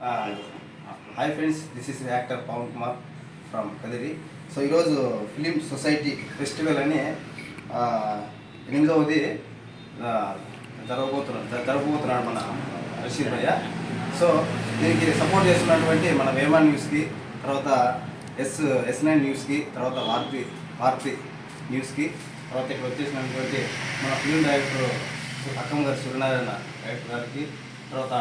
Hi friends, this is actor Pavan Kumar from Kadiri. So ఈరోజు film society festival అని 8వది జరగబోతున్నాడు మన రషీద్ భయ్య. సో దీనికి సపోర్ట్ చేస్తున్నటువంటి మన వేమా న్యూస్కి, తర్వాత S9 న్యూస్కి, తర్వాత భారతి న్యూస్కి, తర్వాత ఇక్కడ వచ్చేసినటువంటి మన ఫిలిం డైరెక్టర్ అక్కమ్మ గారు సూర్యనారాయణ డైరెక్టర్ గారికి, తర్వాత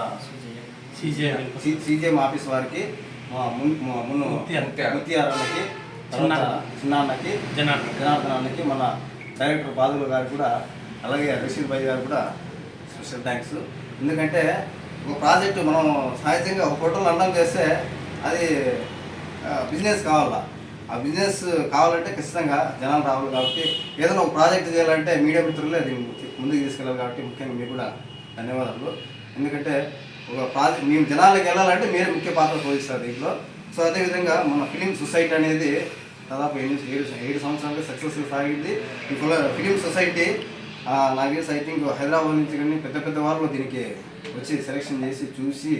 CJM ఆఫీస్ వారికి, ముత్యారన్నకి, చిన్నాన్నకి, జనార్దనాన్నకి, మన డైరెక్టర్ బాదుల గారికి కూడా, అలాగే రషీద్ భాయ్ గారు కూడా స్పెషల్ థ్యాంక్స్. ఎందుకంటే ఒక ప్రాజెక్టు మనం సహజంగా ఒక ఫోటోలు అండం చేస్తే అది బిజినెస్ కావాలా. ఆ బిజినెస్ కావాలంటే ఖచ్చితంగా జనాలు రావాలి. కాబట్టి ఏదైనా ఒక ప్రాజెక్ట్ చేయాలంటే మీడియా మిత్రులే అది ముందుకు తీసుకెళ్ళాలి. కాబట్టి ముఖ్యంగా మీకు కూడా ధన్యవాదాలు. ఎందుకంటే ఒక ప్రాజెక్ట్ మేము జనాలకు వెళ్ళాలంటే మీరే ముఖ్య పాత్ర పోషిస్తారు దీంట్లో. సో అదేవిధంగా మన ఫిలిం సొసైటీ అనేది దాదాపు 7 సంవత్సరాలుగా సక్సెస్ఫుల్ సాగింది. ఈ ఫిలిం సొసైటీ నాకు తెలిసి ఐ థింక్ హైదరాబాద్ నుంచి కానీ పెద్ద వాళ్ళు దీనికి వచ్చి సెలెక్షన్ చేసి చూసి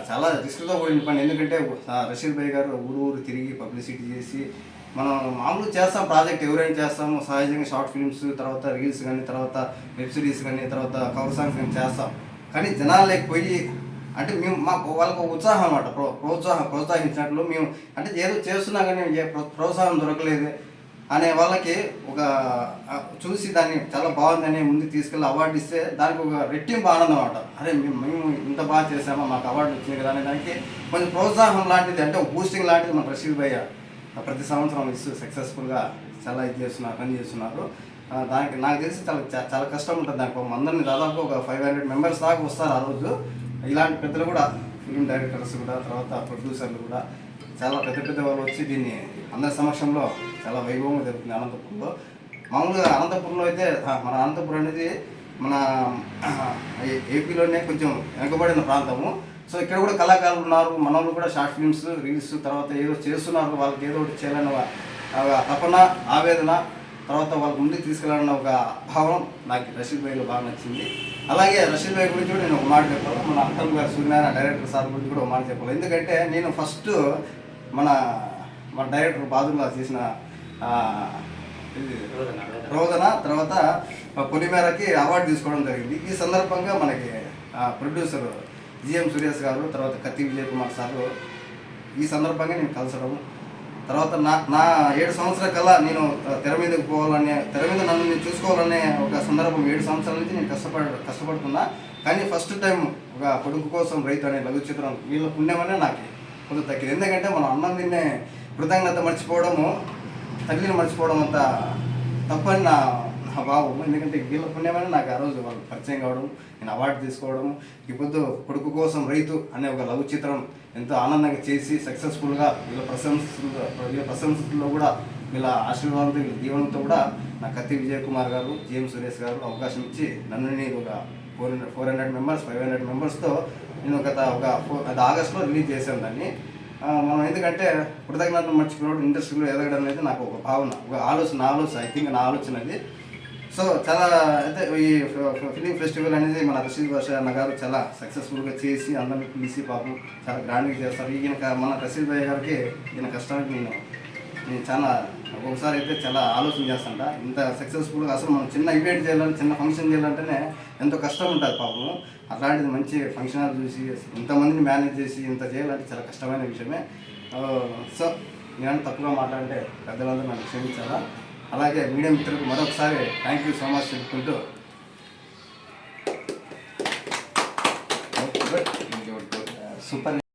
చాలా రిస్క్తో కూడిన పని. ఎందుకంటే రషీద్ భాయ్ గారు ఊరు తిరిగి పబ్లిసిటీ చేసి మనం మామూలు చేస్తాం ప్రాజెక్ట్, ఎవరైనా చేస్తాము సహజంగా షార్ట్ ఫిల్మ్స్, తర్వాత రీల్స్ కానీ, తర్వాత వెబ్ సిరీస్ కానీ, తర్వాత కవర్ సాంగ్స్ కానీ చేస్తాం. కానీ జనాలకు పోయి అంటే మేము మాకు వాళ్ళకు ఉత్సాహం అన్నమాట, ప్రోత్సహించినట్లు మేము అంటే ఏదో చేస్తున్నా కానీ ప్రోత్సాహం దొరకలేదు అనే వాళ్ళకి ఒక చూసి దాన్ని చాలా బాగుందని ముందుకు తీసుకెళ్ళి అవార్డు ఇస్తే దానికి ఒక రెట్టింపు ఆనందం అన్నమాట. అరే మేము ఇంత బాగా చేసామో, మాకు అవార్డు వచ్చింది కదా అనే దానికి కొంచెం ప్రోత్సాహం లాంటిది, అంటే ఒక బూస్టింగ్ లాంటిది మన రషీద్ భయ్య ప్రతి సంవత్సరం ఇస్తూ సక్సెస్ఫుల్గా చాలా పని చేస్తున్నారు. దానికి నాకు తెలిసి చాలా కష్టం ఉంటుంది. దానికి అందరినీ దాదాపు ఒక 500 మెంబర్స్ దాకా వస్తారు ఆ రోజు. ఇలాంటి పెద్దలు కూడా, ఫిలిం డైరెక్టర్స్ కూడా, తర్వాత ప్రొడ్యూసర్లు కూడా చాలా పెద్ద వాళ్ళు వచ్చి దీన్ని అందరి సమక్షంలో చాలా వైభవంగా జరుగుతుంది అనంతపురంలో. మామూలుగా అనంతపురంలో అయితే మన అనంతపురం అనేది మన ఏపీలోనే కొంచెం వెనుకబడిన ప్రాంతము. సో ఇక్కడ కూడా కళాకారులు ఉన్నారు, మన వాళ్ళు కూడా షార్ట్ ఫిల్మ్స్, రీల్స్, తర్వాత ఏదో చేస్తున్నారు. వాళ్ళకి ఏదో ఒకటి చేయాలన్న తపన, ఆవేదన, తర్వాత వాళ్ళకి ముందుకు తీసుకెళ్ళాలన్న ఒక భావం నాకు రషీద్ భాయ్లో బాగా నచ్చింది. అలాగే రషీద్ భాయ్ గురించి కూడా నేను ఒక మాట చెప్పాలి. మన అక్కమ్మ గారు సూర్యనారాయణ డైరెక్టర్ సార్ గురించి కూడా ఒక మాట చెప్పాలి. ఎందుకంటే నేను ఫస్ట్ మన డైరెక్టర్ బాదుల్లా చేసిన రోదన, తర్వాత పొలిమేరకి అవార్డు తీసుకోవడం జరిగింది. ఈ సందర్భంగా మనకి ప్రొడ్యూసర్ GM సురేష్ గారు, తర్వాత కత్తి విజయ్ కుమార్ సార్ ఈ సందర్భంగా నేను కలసడం, తర్వాత నా 7 సంవత్సరాల కల్లా నేను తెర మీదకి పోవాలని, తెర మీద నన్ను నేను చూసుకోవాలనే ఒక సందర్భం 7 సంవత్సరాల నుంచి నేను కష్టపడుతున్నా. కానీ ఫస్ట్ టైం ఒక కొడుకు కోసం రైతు అనే లఘు చిత్రం వీళ్ళ పుణ్యమనే నాకు కొంచెం తగ్గింది. ఎందుకంటే మనం అన్నం తిన్నే కృతజ్ఞత మర్చిపోవడము, తల్లిని మర్చిపోవడం అంత తప్పని నా భావం. ఎందుకంటే వీళ్ళ పుణ్యమని నాకు ఆ రోజు వాళ్ళు పరిచయం కావడం, నేను అవార్డు తీసుకోవడం, ఇప్పుడు కొడుకు కోసం రైతు అనే ఒక లఘు చిత్రం ఎంతో ఆనందంగా చేసి సక్సెస్ఫుల్గా వీళ్ళ ప్రశంసలో కూడా, వీళ్ళ ఆశీర్వాదంతో, వీళ్ళ దీవెనతో కూడా నా కత్తి విజయ్ కుమార్ గారు, GM సురేష్ గారు అవకాశం ఇచ్చి నన్ను నేను ఒక 400 మెంబర్స్ 500 మెంబర్స్తో నేను అది ఆగస్టులో రిలీజ్ చేశాను దాన్ని. మనం ఎందుకంటే కృతజ్ఞతను మర్చిపోవడం, ఇండస్ట్రీలో ఎదగడం అనేది నాకు ఒక భావన, ఒక ఆలోచన ఐ థింక్ నా ఆలోచన అది. సో చాలా అయితే ఈ ఫిలిం ఫెస్టివల్ అనేది మన రషీద్ భాయ్ అన్న గారు చాలా సక్సెస్ఫుల్గా చేసి అందరినీ పిలిచి పాపం చాలా గ్రాండ్గా చేస్తారు. మన రషీద్ భాయ్ గారికి ఈయన కష్టానికి నేను చాలా ఒకసారి అయితే చాలా ఆలోచన చేస్తాంట. ఇంత సక్సెస్ఫుల్గా అసలు మనం చిన్న ఈవెంట్ చేయాలంటే, చిన్న ఫంక్షన్ చేయాలంటేనే ఎంతో కష్టం ఉంటుంది పాపము. అట్లాంటిది మంచి ఫంక్షన్ హాల్ చూసి ఇంతమందిని మేనేజ్ చేసి ఇంత చేయాలంటే చాలా కష్టమైన విషయమే. సో నేను తప్పుగా మాట్లాడితే పెద్దలందరూ నన్ను క్షమించాలా. అలాగే మీడియా మిత్రులకు మరొకసారి థ్యాంక్ యూ సో మచ్ చెప్పుకుంటూ సూపర్.